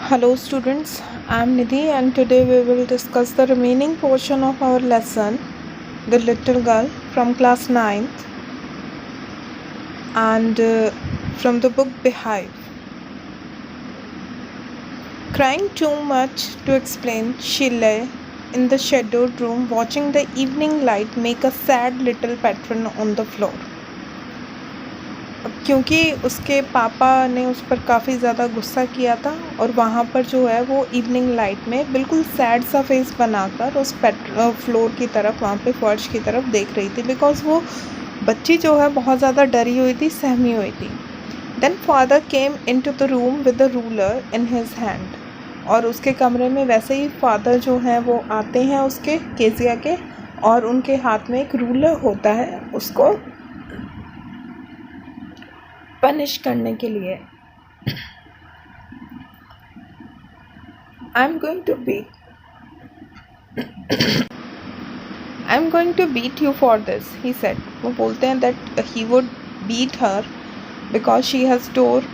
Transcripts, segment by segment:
Hello students, I am Nidhi and today we will discuss the remaining portion of our lesson, The Little Girl from class 9th and from the book Beehive. Crying too much to explain, she lay in the shadowed room watching the evening light make a sad little pattern on the floor. क्योंकि उसके पापा ने उस पर काफ़ी ज़्यादा गुस्सा किया था और वहाँ पर जो है वो इवनिंग लाइट में बिल्कुल सैड सा फेस बनाकर उस फ्लोर की तरफ, वहाँ पे फर्श की तरफ देख रही थी, बिकॉज़ वो बच्ची जो है बहुत ज़्यादा डरी हुई थी, सहमी हुई थी. Then father came into the room with the ruler in his hand. और उसके कमरे में वैसे ही फादर जो हैं वो आते हैं उसके केजिया के, और उनके हाथ में एक रूलर होता है उसको पनिश करने के लिए. I'm going to beat you for this, he said. वो बोलते हैं that he would beat her because she has tore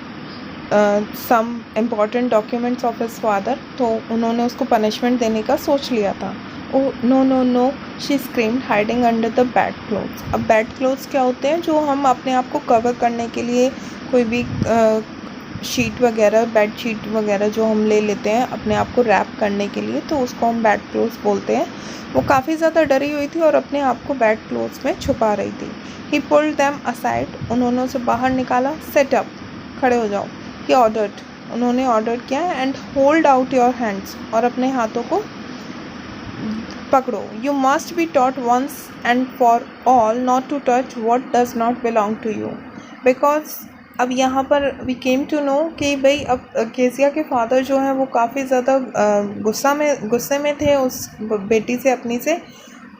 some important documents of his father. तो उन्होंने उसको punishment देने का सोच लिया था. Oh no no no, she screamed, hiding under the bed clothes. अब bed clothes क्या होते हैं? जो हम अपने आप को कवर करने के लिए कोई भी शीट वगैरह, बेड शीट वगैरह जो हम ले लेते हैं अपने आप को रैप करने के लिए, तो उसको हम बेड क्लोथ्स बोलते हैं. वो काफ़ी ज़्यादा डरी हुई थी और अपने आप को बेड क्लोथ्स में छुपा रही थी. ही पुल्ड देम असाइड, उन्होंने उसे बाहर निकाला. सेट अप, खड़े हो जाओ. ही ऑर्डर्ड, उन्होंने ऑर्डर किया. And hold out your hands, और अपने हाथों को पकड़ो. You must be taught once and for all not to touch what does not belong to you. Because अब यहाँ पर वी केम टू नो कि भाई अब केसिया के फादर जो हैं वो काफ़ी ज़्यादा गुस्से में थे उस बेटी से, अपनी से.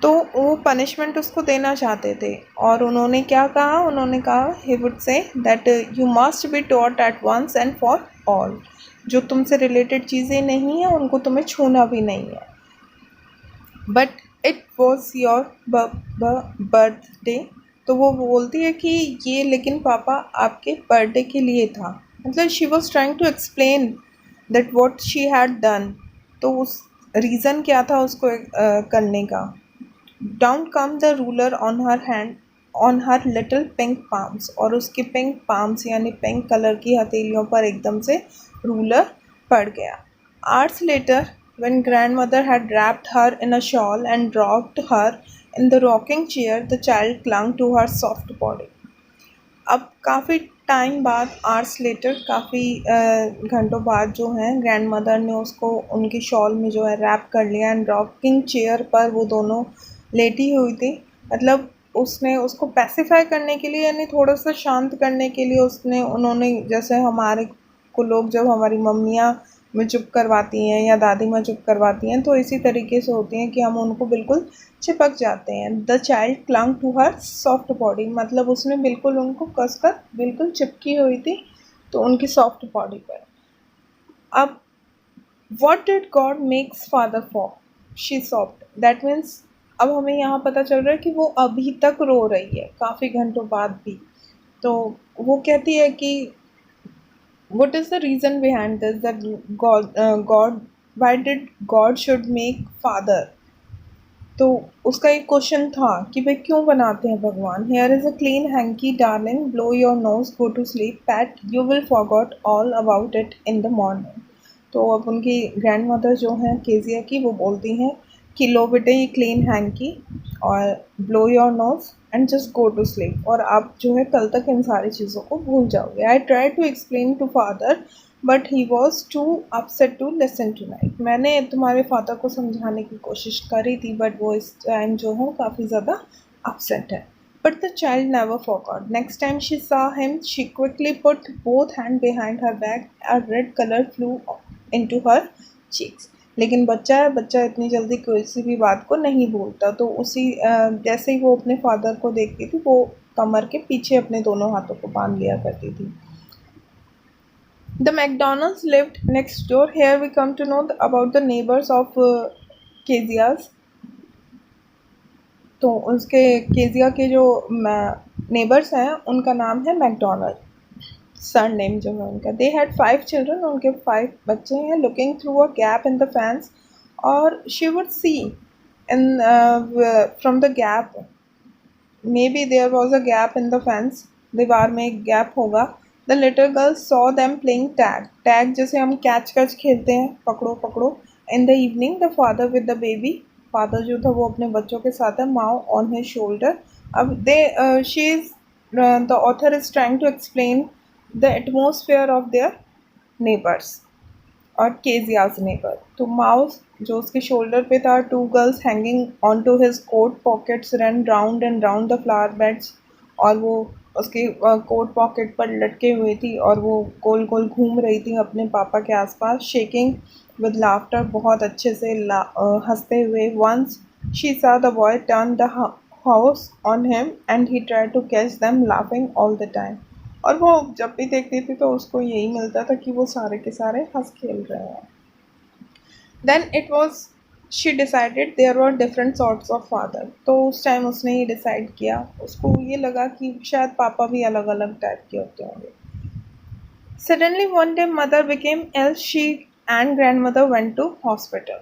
तो वो पनिशमेंट उसको देना चाहते थे, और उन्होंने क्या कहा? उन्होंने कहा he would say that you must be taught at once and for all. जो तुमसे रिलेटेड चीज़ें नहीं हैं उनको तुम्हें छूना भी नहीं है. But it was your birthday. तो वो बोलती है कि ये लेकिन पापा आपके बर्थडे के लिए था. मतलब she was trying to explain that what she had done. तो उस रीज़न क्या था उसको करने का. Down come the ruler on her hand on her little pink palms. और उसके पिंक पाम्स यानी पिंक कलर की हथेलियों पर एकदम से रूलर पड़ गया. Hours later when grandmother had wrapped her in a shawl and rocked her in the rocking chair, the child clung to her soft body. अब काफ़ी टाइम बाद, आवर्स लेटर, काफ़ी घंटों बाद जो है ग्रैंड मदर ने उसको उनकी शॉल में जो है रैप कर लिया. एंड रॉकिंग चेयर पर वो दोनों लेटी हुई थी. मतलब उसने उसको पैसिफाई करने के लिए, यानी थोड़ा सा शांत करने के लिए उन्होंने जैसे हमारे को लोग जब हमारी मम्मियाँ में चुप करवाती हैं या दादी माँ चुप करवाती हैं, तो इसी तरीके से होती हैं कि हम उनको बिल्कुल चिपक जाते हैं. The child clung to her soft body, मतलब उसने बिल्कुल उनको कसकर बिल्कुल चिपकी हुई थी तो उनकी सॉफ्ट बॉडी पर. अब what did God makes father for, she soft. That means अब हमें यहाँ पता चल रहा है कि वो अभी तक रो रही है काफ़ी घंटों बाद भी. तो वो कहती है कि what is the reason behind this, that God, why did God should make father. तो उसका एक क्वेश्चन था कि भाई क्यों बनाते हैं भगवान. Here is a clean hankie darling, blow your nose, go to sleep, pet you will forgot all about it in the morning. तो अब उनकी ग्रैंड मदर जो हैं केजिया की, वो बोलती हैं कि लो बेटे ये क्लीन हैंकी और blow your nose and just go to sleep, और आप जो है कल तक इन सारी चीज़ों को भूल जाओगे. I try to explain to father but he was too upset to listen tonight. मैंने तुम्हारे फादर को समझाने की कोशिश करी थी बट वो इस टाइम जो है काफ़ी ज़्यादा अपसेट है. But the child never forgot. Next time she saw him, she quickly put both hands behind her back. A red color flew into her cheeks. लेकिन बच्चा इतनी जल्दी किसी भी बात को नहीं भूलता. तो उसी जैसे ही वो अपने फादर को देखती थी, वो कमर के पीछे अपने दोनों हाथों को बांध लिया करती थी. The McDonald's lived next door. Here we come to know about the neighbors of Kezia's. तो उसके केजिया के जो नेबर्स हैं उनका नाम है मैकडोनल्ड. सरनेम जो है उनका। दे हैड 5 चिल्ड्रन, उनके 5 बच्चे हैं। Looking through a gap in the fence, और she would see in from the gap, maybe there was a gap in the fence, दीवार में एक गैप होगा। The little girl saw them playing tag, tag जैसे हम catch catch खेलते हैं, पकड़ो पकड़ो। In the evening the father with the baby, father जो था वो अपने बच्चों के साथ है, माओ ऑन हिज शोल्डर। अब they she is the author is trying to explain the atmosphere of their neighbours और केजियाज नेबर। तो माउस जो उसके शोल्डर पे था, two girls hanging on to his coat pockets run round and round the flower beds, और वो उसके coat pocket पर लटके हुई थी और वो गोल गोल घूम रही थी अपने पापा के आसपास, शेकिंग विद लाफ्टर, बहुत अच्छे से हंसते हुए। Once she saw the boy turn the house on him and he tried to catch them laughing all the time। और वो जब भी देखती थी तो उसको यही मिलता था कि वो सारे के सारे हंस खेल रहे हैं। Then it was she decided there were different sorts of father. तो उस टाइम उसने ये डिसाइड किया, उसको ये लगा कि शायद पापा भी अलग अलग टाइप के होते होंगे। Suddenly one day mother became ill, she and grandmother went to hospital.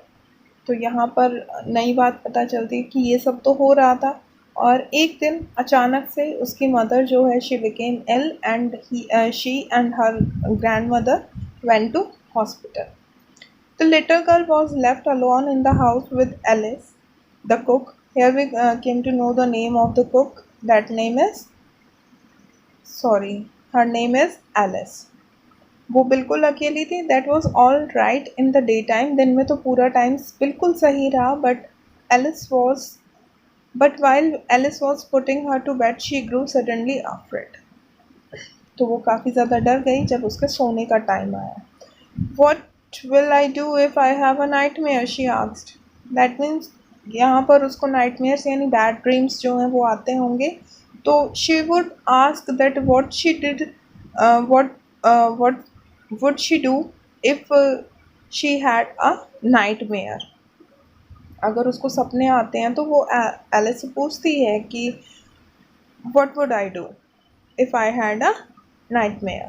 तो यहाँ पर नई बात पता चलती है कि ये सब तो हो रहा था, और एक दिन अचानक से उसकी मदर जो है she became ill and she and her grandmother went to hospital. The little girl was left alone in the house with Alice, the cook. Here we came to know the name of the cook. That name is, sorry, her name is Alice. वो बिल्कुल अकेली थी। That was all right in the day time, दिन में तो पूरा time बिल्कुल सही रहा, but while Alice was putting her to bed she grew suddenly afraid. तो वो काफ़ी ज़्यादा डर गई जब उसके सोने का टाइम आया। What will I do if I have a night mayor, she asked. That means यहाँ पर उसको नाइट मेयर्स यानी बैड ड्रीम्स जो हैं वो आते होंगे। तो she would ask that what she did, what would she do if she had a nightmare। अगर उसको सपने आते हैं तो वो एलिस से पूछती है कि what would I do if I had a nightmare।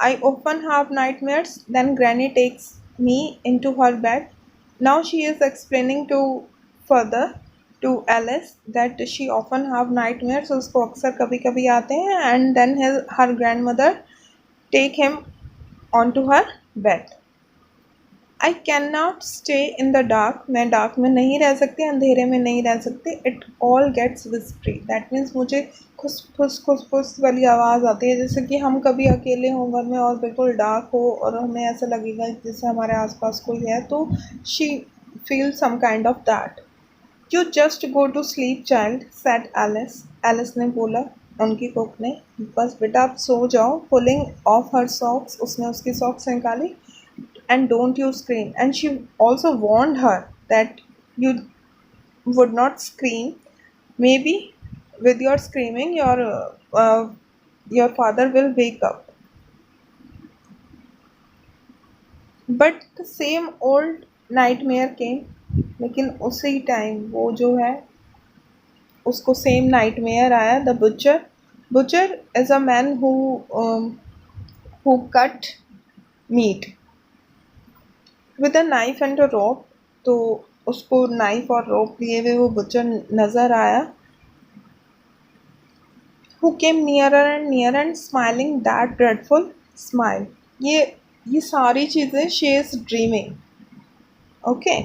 I often have nightmares, then Granny takes me into her bed। Now she is explaining to further to Alice that she often have nightmares, उसको अक्सर कभी कभी आते हैं, and then her grandmother take him onto her bed। I cannot stay in the dark, मैं dark में नहीं रह सकती, अंधेरे में नहीं रह सकती। It all gets whispery, that means मुझे खुस वाली आवाज़ आती है, जैसे कि हम कभी अकेले हों घर में और बिल्कुल डार्क हो और हमें ऐसा लगेगा जैसे हमारे आसपास कोई है, तो she feels some kind of that। You just go to sleep child, said Alice। Alice ने बोला, उनकी कुक ने, बस बेटा आप सो जाओ। पुलिंग ऑफ हर सॉक्स, उसने उसकी सॉक्स निकाली। And don't you scream, and she also warned her that you would not scream, maybe with your screaming your father will wake up। But the same old nightmare came, लेकिन उसी time वो जो है उसको same nightmare आया। The butcher is a man who cut meat with a knife and a rope. तो उसको knife और रोप लिए हुए वो बुचर नज़र आया। Who came nearer and smiling that dreadful smile. ये सारी चीज़ें she is dreaming, okay.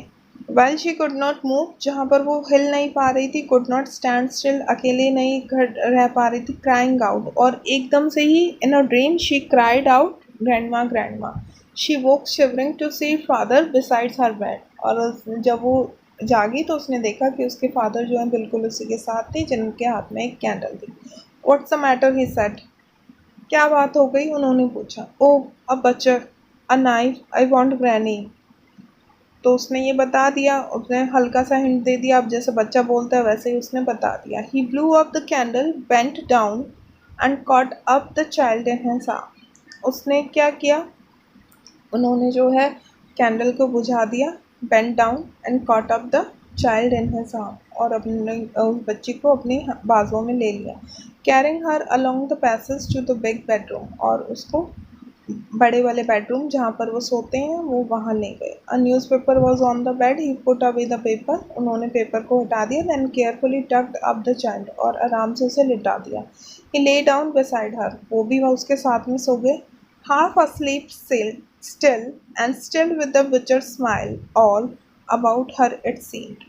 Well she could not move, जहाँ पर वो हिल नहीं पा रही थी, कुड नॉट स्टैंड स्टिल, अकेले नहीं रह पा रही थी, क्राइंग आउट, और एकदम से ही in a dream she cried out grandma grandma. She woke shivering to see father besides her bed. और जब वो जागी तो उसने देखा कि उसके फादर जो हैं बिल्कुल उसी के साथ थे, जिनके हाथ में एक कैंडल थी। What's the matter, he said. क्या बात हो गई, उन्होंने पूछा। Oh a butcher, a knife, I want granny. तो उसने ये बता दिया, उसने हल्का सा हिंट दे दिया, अब जैसे बच्चा बोलता है वैसे ही उसने बता दिया। He blew up the candle, bent down and caught up the child in his arm. उसने क्या किया, उन्होंने जो है कैंडल को बुझा दिया, bent down and caught up the child in his arm, और अपने उस बच्ची को अपनी बाजुओं में ले लिया। Carrying her along the passage to the big bedroom, और उसको बड़े वाले बेडरूम जहाँ पर वो सोते हैं वो वहाँ ले गए। A newspaper was on the bed, he put away the paper, उन्होंने पेपर को हटा दिया। Then carefully tucked up the child, और आराम से उसे लिटा दिया। ही ले डाउन बिसाइड हर, वो भी वह उसके साथ में सो गए। Half asleep still with the butcher smile all about her it seemed,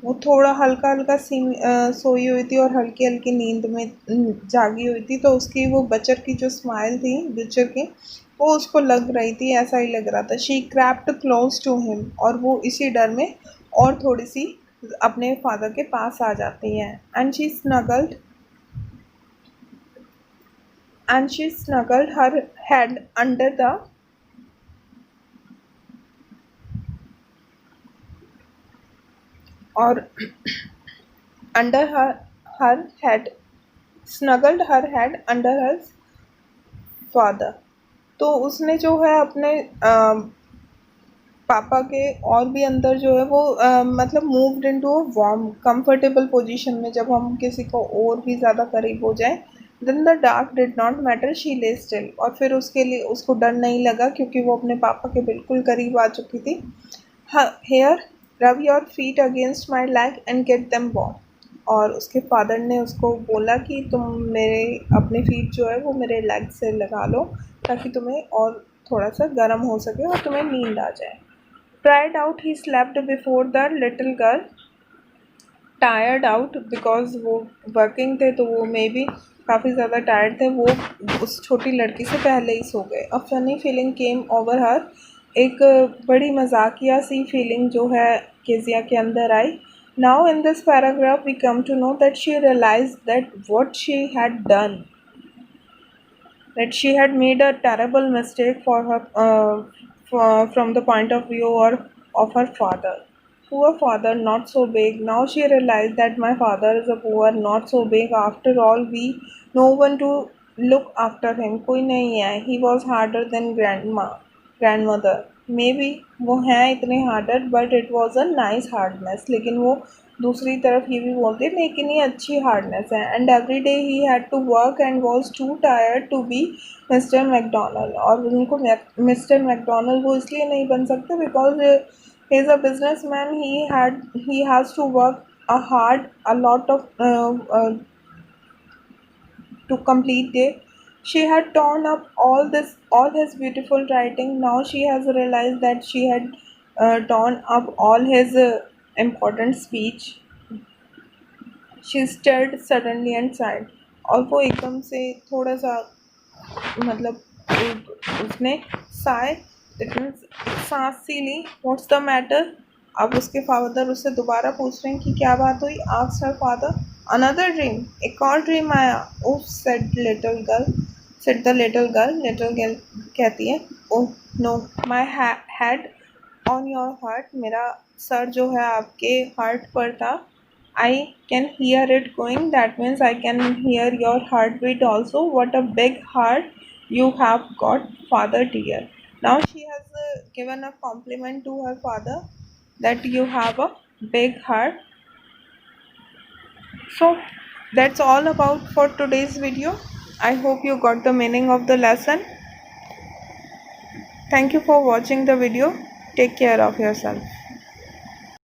वो थोड़ा हल्का हल्का सोई हुई थी और हल्की हल्की नींद में जागी हुई थी, तो उसकी वो बचर की जो स्माइल थी बचर की, वो उसको लग रही थी, ऐसा ही लग रहा था। She crept close to him, और वो इसी डर में और थोड़ी सी अपने फादर के पास आ जाती हैं। And she snuggled her head under the और under her head snuggled her head under her father, तो उसने जो है अपने पापा के और भी अंदर जो है वो मतलब moved into a warm comfortable position में, जब हम किसी को और भी ज़्यादा करीब हो जाए। Then the dark did not matter, she lay still, और फिर उसके लिए उसको डर नहीं लगा क्योंकि वो अपने पापा के बिल्कुल करीब आ चुकी थी। Here rub your feet against my leg and get them warm, और उसके फादर ने उसको बोला कि तुम मेरे अपने फीट जो है वो मेरे लेग से लगा लो ताकि तुम्हें और थोड़ा सा गर्म हो सके और तुम्हें नींद आ जाए। Tried out, he slept before the little girl, tired out because वो वर्किंग थे तो वो मे बी काफ़ी ज़्यादा टायर्ड थे, वो उस छोटी लड़की से पहले ही सो गए। A funny feeling came over हर, एक बड़ी मजाकिया सी फीलिंग जो है केजिया के अंदर आई। Now in this paragraph we come to know that she realise that what she had done, that she had made a terrible mistake for her from the point of view of her father. Poor father, not so big. Now she realized that my father is a poor, not so big. After all, we no one to look after him. कोई नहीं है. He was harder than grandmother. Maybe वो हैं इतने harder, but it was a nice hardness. लेकिन वो दूसरी तरफ ये भी बोलते हैं लेकिन ये अच्छी हार्डनेस है। And every day he had to work and was too tired to be mister McDonald, और उनको मिस्टर मैकडोनल्ड वो इसलिए नहीं बन सकते because he is a business man, he has to work a hard a lot of to complete day. She had torn up all his beautiful writing. Now she has realized that she had torn up all his important speech. She stirred suddenly and sighed. और वो एकदम से थोड़ा सा मतलब उसने साय सांस सी ली। What's the matter, अब उसके फादर उससे दोबारा पूछ रहे हैं कि क्या बात हुई। Asked her father. Another dream, एक और ड्रीम आया। ओह सेड द लिटिल गर्ल कहती है oh know my head on your heart, मेरा सर जो है आपके हार्ट पर था। I can hear it going, that means I can hear your heartbeat also. What a big heart you have got, father dear. Now she has given a compliment to her father that you have a big heart. So that's all about for today's video. I hope you got the meaning of the lesson. Thank you for watching the video. Take care of yourself.